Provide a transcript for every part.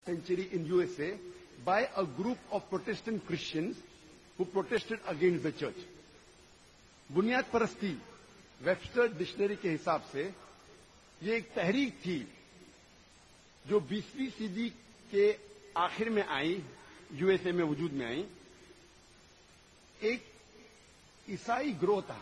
century in USA by a group of Protestant Christians who protested against the church. बुनियाद परस्ती Webster dictionary के हिसाब से ये एक तहरीक थी जो 20वीं सदी के आखिर में आई, यूएसए में वजूद में आई. एक ईसाई ग्रोह था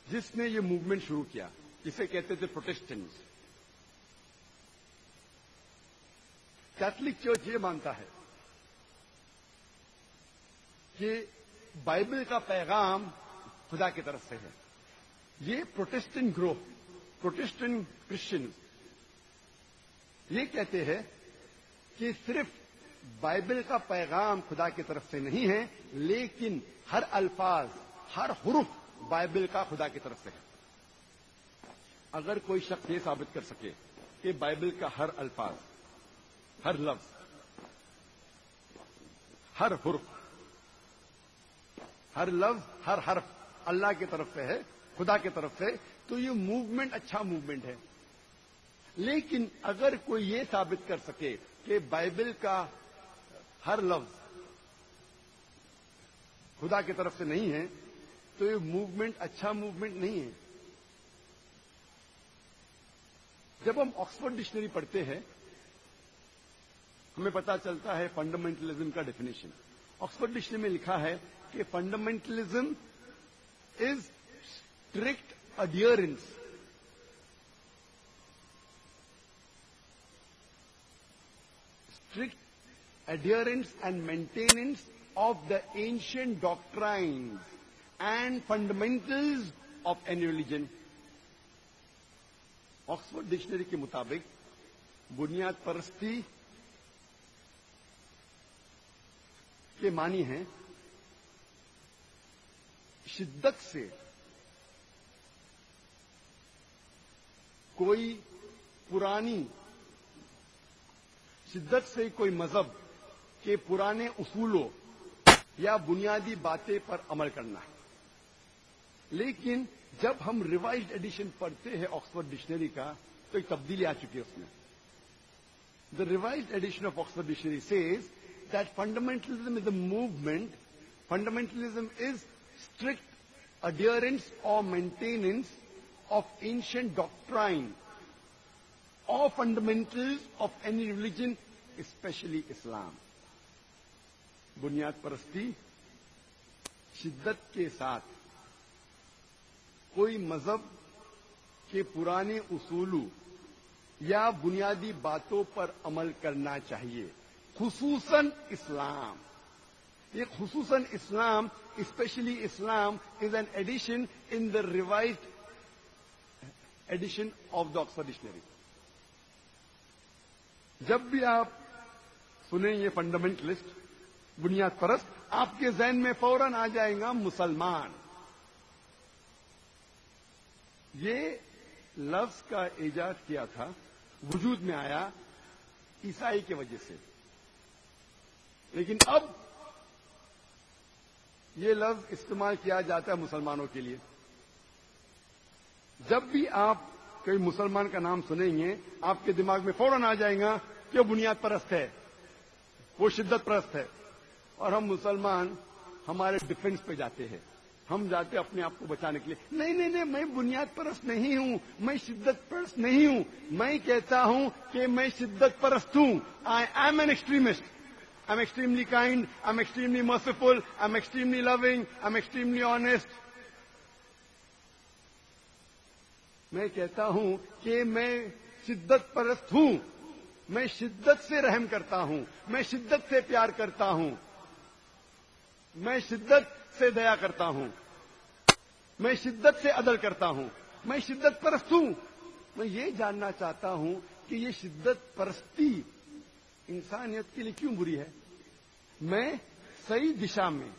जिसने ये मूवमेंट शुरू किया, जिसे कहते थे प्रोटेस्टेंट्स. कैथोलिक चर्च ये मानता है कि बाइबल का पैगाम खुदा की तरफ से है. ये प्रोटेस्टेंट ग्रोह, प्रोटेस्टेंट क्रिश्चियन ये कहते हैं कि सिर्फ बाइबल का पैगाम खुदा की तरफ से नहीं है, लेकिन हर अल्फाज, हर हुरूफ बाइबल का खुदा की तरफ से है. अगर कोई शख्स ये साबित कर सके कि बाइबल का हर अल्फाज, हर लफ्ज, हर हुर्फ, हर लफ्ज, हर हर्फ अल्लाह की तरफ से है, खुदा की तरफ से, तो ये मूवमेंट अच्छा मूवमेंट है. लेकिन अगर कोई ये साबित कर सके कि बाइबल का हर लफ्ज खुदा की तरफ से नहीं है, तो ये मूवमेंट अच्छा मूवमेंट नहीं है. जब हम ऑक्सफोर्ड डिक्शनरी पढ़ते हैं, हमें पता चलता है फंडामेंटलिज्म का डेफिनेशन. ऑक्सफोर्ड डिक्शनरी में लिखा है कि fundamentalism is strict adherence and maintenance of the ancient doctrines and fundamentals of any religion. Oxford dictionary के मुताबिक बुनियाद परस्ती के मानी हैं शिद्दत से कोई मजहब के पुराने उसूलों या बुनियादी बातें पर अमल करना है. लेकिन जब हम रिवाइज्ड एडिशन पढ़ते हैं ऑक्सफोर्ड डिक्शनरी का, तो एक तब्दीली आ चुकी है उसमें. The revised edition of Oxford dictionary says that fundamentalism is a movement, fundamentalism is strict adherence or maintenance of ancient doctrine or fundamentals of any religion, especially Islam. बुनियाद परस्ती शिद्दत के साथ कोई मजहब के पुराने उसूलों या बुनियादी बातों पर अमल करना चाहिए, खुसूसन इस्लाम. ये खुसूसन इस्लाम, specially Islam, is an edition in the revised edition of the Oxford dictionary. जब भी आप सुने ये फंडामेंटलिस्ट, बुनियाद परस्त, आपके जहन में फौरन आ जाएगा मुसलमान. ये लफ्ज का इजाद किया था, वजूद में आया ईसाई की वजह से. लेकिन अब ये लफ्ज इस्तेमाल किया जाता है मुसलमानों के लिए. जब भी आप कोई मुसलमान का नाम सुनेंगे, आपके दिमाग में फौरन आ जाएगा कि वो बुनियाद परस्त है, वो शिद्दत परस्त है. और हम मुसलमान हमारे डिफेंस पे जाते हैं, हम जाते हैं अपने आप को बचाने के लिए. नहीं, मैं बुनियाद परस्त नहीं हूं, मैं शिद्दत परस्त नहीं हूं. मैं कहता हूं कि मैं शिद्दत परस्त हूं. I am an extremist. I'm extremely kind, I'm extremely merciful, I'm extremely loving, I'm extremely honest. मैं कहता हूं कि मैं शिद्दत परस्त हूं, मैं शिद्दत से रहम करता हूं, मैं शिद्दत से प्यार करता हूं, मैं शिद्दत से दया करता हूं, मैं शिद्दत से अदल करता हूं, मैं शिद्दत परस्त हूं. मैं ये जानना चाहता हूं कि ये शिद्दत परस्ती इंसानियत के लिए क्यों बुरी है. मैं सही दिशा में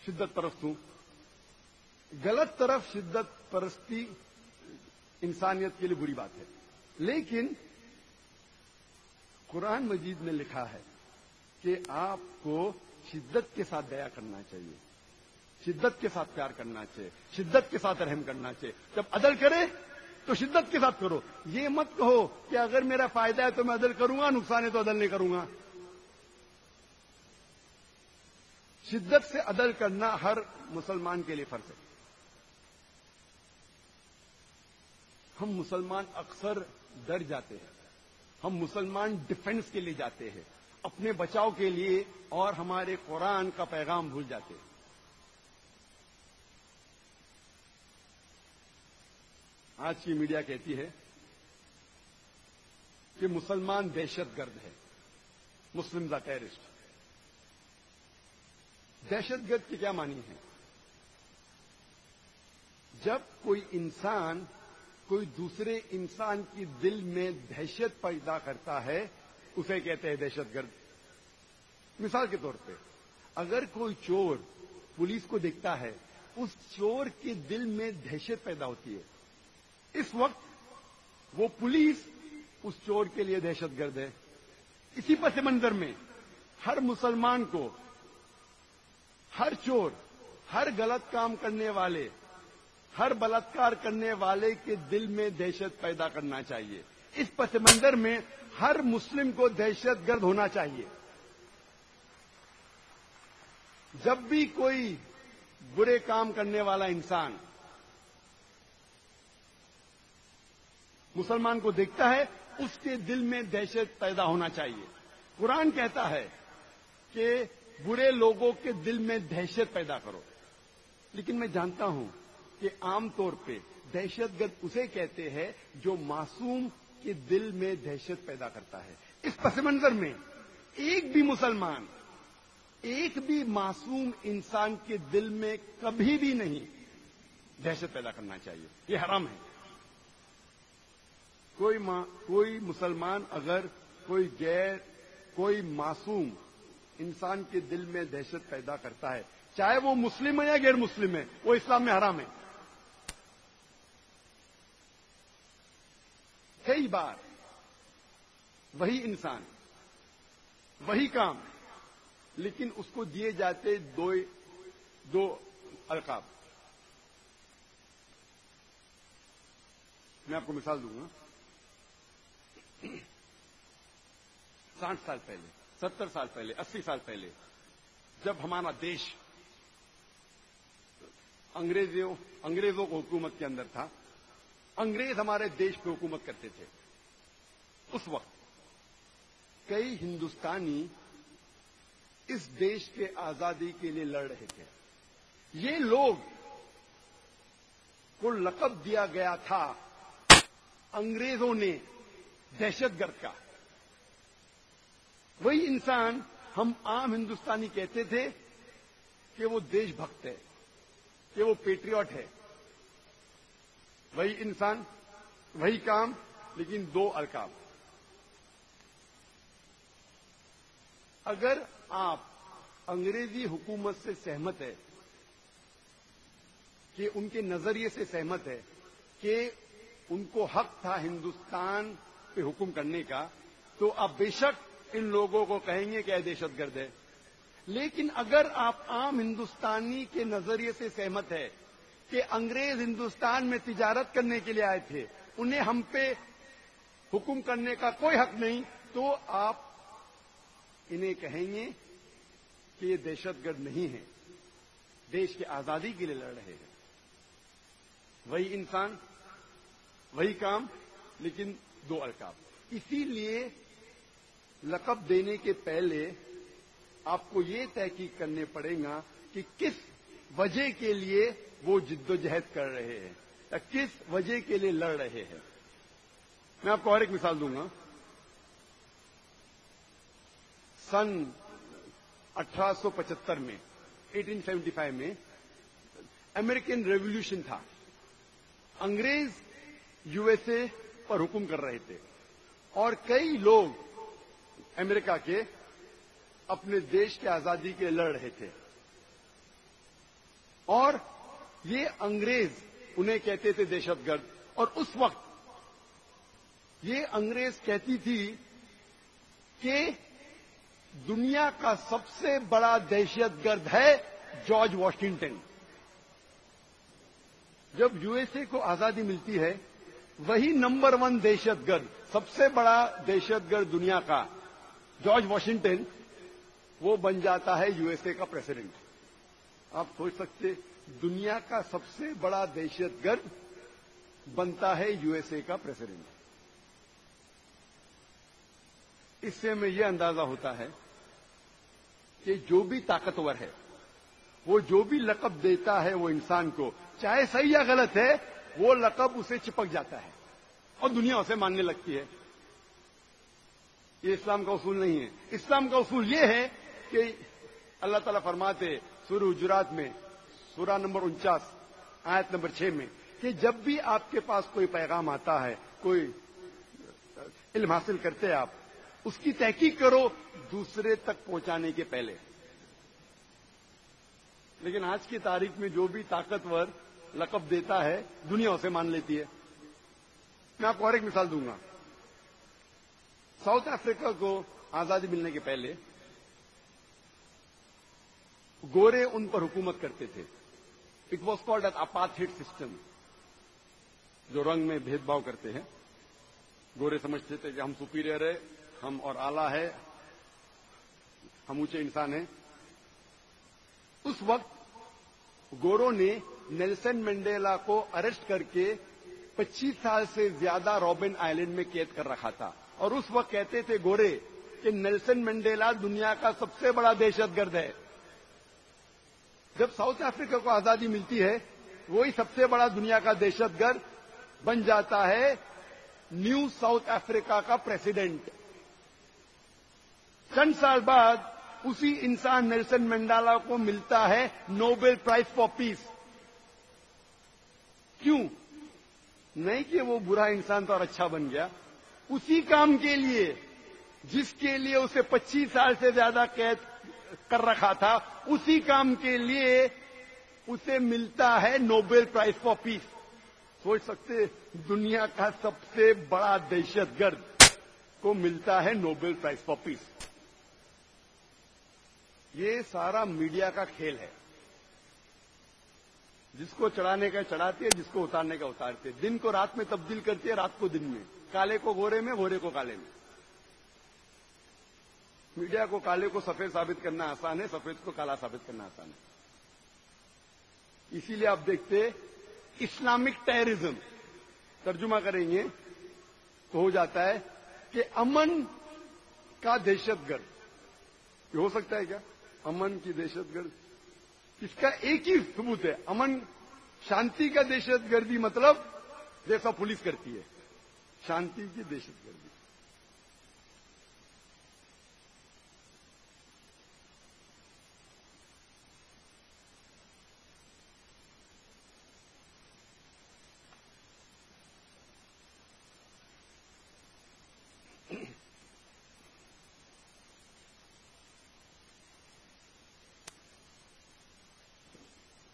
शिद्दत परस्त हूं, गलत तरफ शिद्दत परस्ती इंसानियत के लिए बुरी बात है. लेकिन कुरान मजीद में लिखा है कि आपको शिद्दत के साथ दया करना चाहिए, शिद्दत के साथ प्यार करना चाहिए, शिद्दत के साथ रहम करना चाहिए. जब अदल करे تو شدت کے ساتھ کرو. یہ مت کہو کہ اگر میرا فائدہ ہے تو میں عدل کروں گا, نقصان ہے تو عدل نہیں کروں گا. شدت سے عدل کرنا ہر مسلمان کے لیے فرض ہے. ہم مسلمان اکثر ڈر جاتے ہیں, ہم مسلمان ڈیفنس کے لیے جاتے ہیں, اپنے بچاؤ کے لیے, اور ہمارے قرآن کا پیغام بھول جاتے ہیں. آج کی میڈیا کہتی ہے کہ مسلمان دہشت گرد ہے, مسلم دا ٹیررسٹ. دہشت گرد کی کیا معنی ہے؟ جب کوئی انسان کوئی دوسرے انسان کی دل میں دہشت پیدا کرتا ہے اسے کہتے ہیں دہشت گرد. مثال کے طور پہ اگر کوئی چور پولیس کو دیکھتا ہے, اس چور کے دل میں دہشت پیدا ہوتی ہے. اس وقت وہ پولیس اس چور کے لیے دہشت گرد ہے. اسی پس منظر میں ہر مسلمان کو ہر چور, ہر غلط کام کرنے والے, ہر بلاತ್ಕಾರ کرنے والے کے دل میں دہشت پیدا کرنا چاہیے. اس پس منظر میں ہر مسلم کو دہشت گرد ہونا چاہیے. جب بھی کوئی برے کام کرنے والا انسان مسلمان کو دیکھتا ہے اس کے دل میں دہشت پیدا ہونا چاہیے. قرآن کہتا ہے کہ برے لوگوں کے دل میں دہشت پیدا کرو. لیکن میں جانتا ہوں کہ عام طور پہ دہشت گرد اسے کہتے ہیں جو معصوم کے دل میں دہشت پیدا کرتا ہے. اس پس منظر میں ایک بھی مسلمان, ایک بھی معصوم انسان کے دل میں کبھی بھی نہیں دہشت پیدا کرنا چاہیے. یہ حرام ہے. کوئی مسلمان اگر کوئی معصوم انسان کے دل میں دہشت پیدا کرتا ہے, چاہے وہ مسلم ہے یا غیر مسلم ہے, وہ اسلام میں حرام ہے. کئی بار وہی انسان, وہی کام, لیکن اس کو دیے جاتے دو القاب. میں آپ کو مثال دوں گا. 60 سال پہلے, 70 سال پہلے, 80 سال پہلے جب ہمارا دیش انگریزوں کو حکومت کے اندر تھا, انگریز ہمارے دیش پہ حکومت کرتے تھے, اس وقت کئی ہندوستانی اس دیش کے آزادی کے لیے لڑ رہے تھے. یہ لوگ کو لقب دیا گیا تھا انگریزوں نے دہشت گرد کا. وہی انسان ہم عام ہندوستانی کہتے تھے کہ وہ دیش بھکت ہے, کہ وہ پیٹریوٹ ہے. وہی انسان, وہی کام, لیکن دو القاب. اگر آپ انگریزی حکومت سے سہمت ہے, کہ ان کے نظریے سے سہمت ہے کہ ان کو حق تھا ہندوستان پہ حکم کرنے کا, تو آپ بے شک ان لوگوں کو کہیں گے کہ یہ دہشت گرد ہے. لیکن اگر آپ عام ہندوستانی کے نظریے سے سہمت ہے کہ انگریز ہندوستان میں تجارت کرنے کے لیے آئے تھے, انہیں ہم پہ حکم کرنے کا کوئی حق نہیں, تو آپ انہیں کہیں گے کہ یہ دہشت گرد نہیں ہے, دیش کی آزادی کے لیے لڑ رہے ہیں. وہی انسان, وہی کام, لیکن دو القاب. اسی لیے لقب دینے کے پہلے آپ کو یہ تحقیق کرنے پڑے گا کہ کس وجہ کے لیے وہ جد و جہد کر رہے ہیں, یا کس وجہ کے لیے لڑ رہے ہیں. میں آپ کو اور ایک مثال دوں گا. سن 1875 میں, 1875 میں امریکن ریولیوشن تھا. انگریز یو ایس اے پر حکم کر رہے تھے, اور کئی لوگ امریکہ کے اپنے دیش کی آزادی کے لڑ رہے تھے. اور یہ انگریز انہیں کہتے تھے دہشت گرد. اور اس وقت یہ انگریز کہتی تھی کہ دنیا کا سب سے بڑا دہشت گرد ہے جارج واشنگٹن. جب یو ایس اے کو آزادی ملتی ہے वही नंबर 1 दहशतगर्द, सबसे बड़ा दहशतगर्द दुनिया का जॉर्ज वॉशिंगटन, वो बन जाता है यूएसए का प्रेसिडेंट। आप सोच सकते, दुनिया का सबसे बड़ा दहशतगर्द बनता है यूएसए का प्रेसिडेंट। इससे हमें यह अंदाजा होता है कि जो भी ताकतवर है, वो जो भी लक़ब देता है वो इंसान को, चाहे सही या गलत है, वो लक़ब उसे चिपक जाता है और दुनिया उसे मानने लगती है। ये इस्लाम का उसूल नहीं है। इस्लाम का उसूल ये है कि अल्लाह ताला फरमाते सूरह हुजुरात में, सूरा नंबर 49 आयत नंबर 6 में, कि जब भी आपके पास कोई पैगाम आता है, कोई इल्म हासिल करते हैं आप, उसकी तहकीक करो दूसरे तक पहुंचाने के पहले। लेकिन आज की तारीख में जो भी ताकतवर लक़ब देता है, दुनिया उसे मान लेती है। मैं आपको और एक मिसाल दूंगा। साउथ अफ्रीका को आजादी मिलने के पहले गोरे उन पर हुकूमत करते थे। It was called an apartheid system, जो रंग में भेदभाव करते हैं। गोरे समझते थे कि हम सुपीरियर है, हम और आला है, हम ऊंचे इंसान हैं। उस वक्त गोरों ने नेल्सन मंडेला को अरेस्ट करके 25 साल से ज्यादा रॉबिन आइलैंड में कैद कर रखा था। और उस वक्त कहते थे गोरे कि नेल्सन मंडेला दुनिया का सबसे बड़ा दहशतगर्द है। जब साउथ अफ्रीका को आजादी मिलती है, वही सबसे बड़ा दुनिया का दहशतगर्द बन जाता है न्यू साउथ अफ्रीका का प्रेसिडेंट। चंद साल बाद उसी इंसान नेल्सन मंडेला को मिलता है नोबेल प्राइज फॉर पीस। क्यों? नहीं कि वो बुरा इंसान था और अच्छा बन गया, उसी काम के लिए जिसके लिए उसे 25 साल से ज्यादा कैद कर रखा था, उसी काम के लिए उसे मिलता है नोबेल प्राइज फॉर पीस। सोच सकते, दुनिया का सबसे बड़ा दहशतगर्द को मिलता है नोबेल प्राइज फॉर पीस। ये सारा मीडिया का खेल है। जिसको चढ़ाने का चढ़ाती है, जिसको उतारने का उतारती है। दिन को रात में तब्दील करती है, रात को दिन में, काले को गोरे में, गोरे को काले में। मीडिया को काले को सफेद साबित करना आसान है, सफेद को काला साबित करना आसान है। इसीलिए आप देखते इस्लामिक टेररिज्म तर्जुमा करेंगे तो हो जाता है कि अमन का दहशतगर्द। ये हो सकता है क्या? अमन की दहशतगर्द, इसका एक ही सबूत है। अमन, शांति का दहशतगर्दी मतलब जैसा पुलिस करती है, शांति की दहशतगर्दी।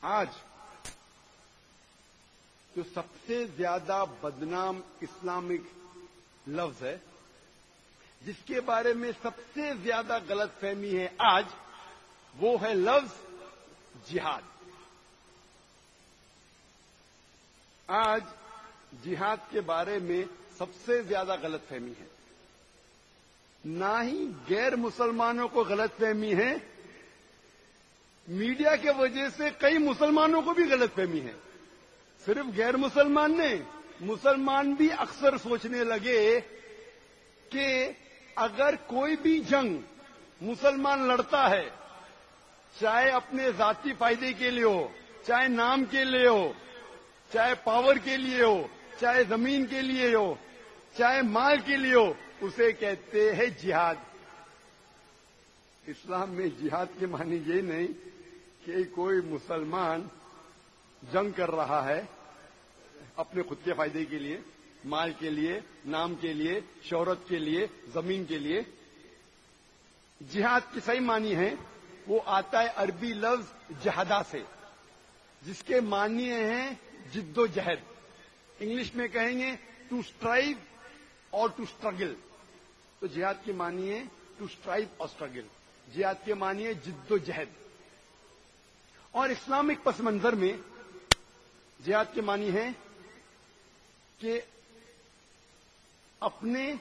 आज जो सबसे ज्यादा बदनाम इस्लामिक लफ्ज है, जिसके बारे में सबसे ज्यादा गलतफहमी है आज, वो है लफ्ज जिहाद। आज जिहाद के बारे में सबसे ज्यादा गलतफहमी है। ना ही गैर मुसलमानों को गलतफहमी है, मीडिया के वजह से कई मुसलमानों को भी गलतफहमी है। सिर्फ गैर मुसलमान नहीं, मुसलमान भी अक्सर सोचने लगे कि अगर कोई भी जंग मुसलमान लड़ता है, चाहे अपने जाती फायदे के लिए हो, चाहे नाम के लिए हो, चाहे पावर के लिए हो, चाहे जमीन के लिए हो, चाहे माल के लिए हो, उसे कहते हैं जिहाद। इस्लाम में जिहाद के मानी ये नहीं कि कोई मुसलमान जंग कर रहा है अपने खुद के फायदे के लिए, माल के लिए, नाम के लिए, शोहरत के लिए, जमीन के लिए। जिहाद की सही मानी है वो आता है अरबी लफ्ज जहदा से, जिसके मानिए हैं जिद्दोजहद। इंग्लिश में कहेंगे टू स्ट्राइव और टू स्ट्रगल। तो जिहाद की मानिए टू स्ट्राइव और स्ट्रगल, जिहाद के मानिए जिद्दोजहद। और इस्लामिक पस मंजर में जिहाद के मानी है कि اپنے